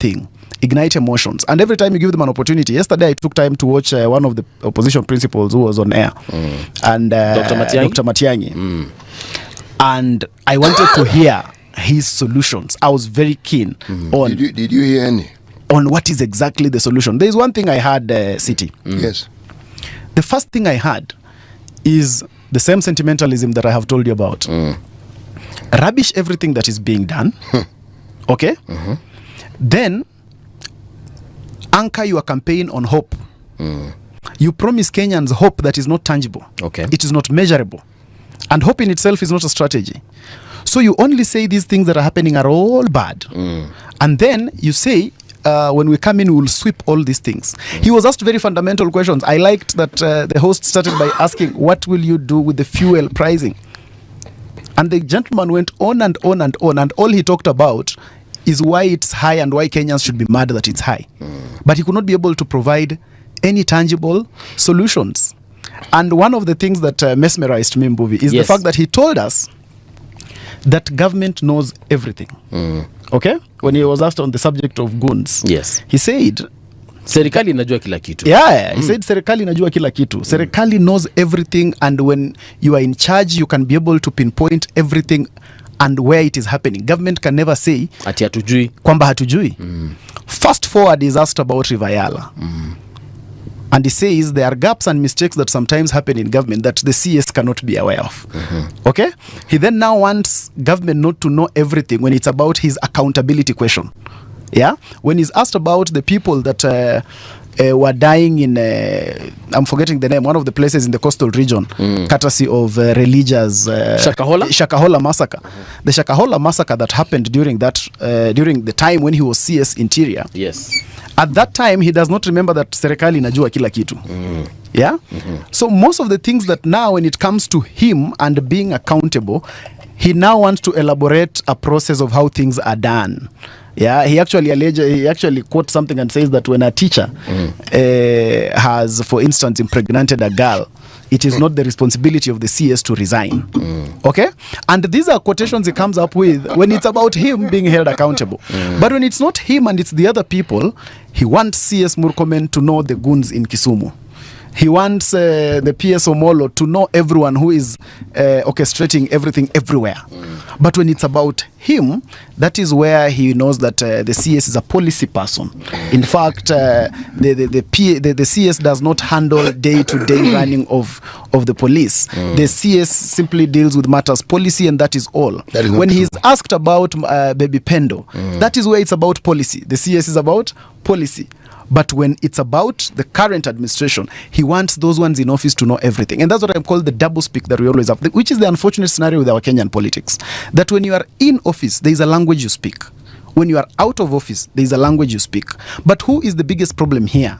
thing, ignite emotions. And every time you give them an opportunity, yesterday I took time to watch one of the opposition principals who was on air, and Dr. Matiangi. And I wanted to hear his solutions. I was very keen on. Did you hear any? On what is exactly the solution. There is one thing I had, City. Yes. The first thing I had is the same sentimentalism that I have told you about. Rubbish everything that is being done. Okay? Then anchor your campaign on hope. You promise Kenyans hope that is not tangible. Okay. It is not measurable. And hope in itself is not a strategy. So you only say these things that are happening are all bad. And then you say, when we come in, we will sweep all these things. He was asked very fundamental questions. I liked that the host started by asking, what will you do with the fuel pricing? And the gentleman went on and on and on. And all he talked about is why it's high and why Kenyans should be mad that it's high. But he could not be able to provide any tangible solutions. And one of the things that mesmerized me, Mbuvi, is the fact that he told us that government knows everything. Okay? When he was asked on the subject of goons, he said, serikali inajua kila kitu. He said serikali inajua kila kitu. Serikali knows everything, and when you are in charge, you can be able to pinpoint everything and where it is happening. Government can never say ati hatujui kwamba hatujui. Fast forward, is asked about River Yala. And he says there are gaps and mistakes that sometimes happen in government that the CS cannot be aware of. Okay? He then now wants government not to know everything when it's about his accountability question. Yeah? When he's asked about the people that were dying in, I'm forgetting the name, one of the places in the coastal region, courtesy of religious Shakahola massacre. The Shakahola massacre that happened during the time when he was CS Interior. At that time, he does not remember that serikali inajua kila kitu. Yeah? So most of the things that now, when it comes to him and being accountable, he now wants to elaborate a process of how things are done. Yeah, he actually quotes something and says that when a teacher has, for instance, impregnated a girl, it is not the responsibility of the CS to resign. Okay? And these are quotations he comes up with when it's about him being held accountable. But when it's not him and it's the other people, he wants CS Murkomen to know the goons in Kisumu. He wants the PS Omolo to know everyone who is orchestrating everything everywhere. But when it's about him, that is where he knows that the CS is a policy person. In fact, the CS does not handle day-to-day running of the police. The CS simply deals with matters policy, and that is all. When he's asked about Baby Pendo, that is where it's about policy. The CS is about policy. But when it's about the current administration, he wants those ones in office to know everything. And that's what I call the double speak that we always have, which is the unfortunate scenario with our Kenyan politics. That when you are in office, there is a language you speak. When you are out of office, there is a language you speak. But who is the biggest problem here?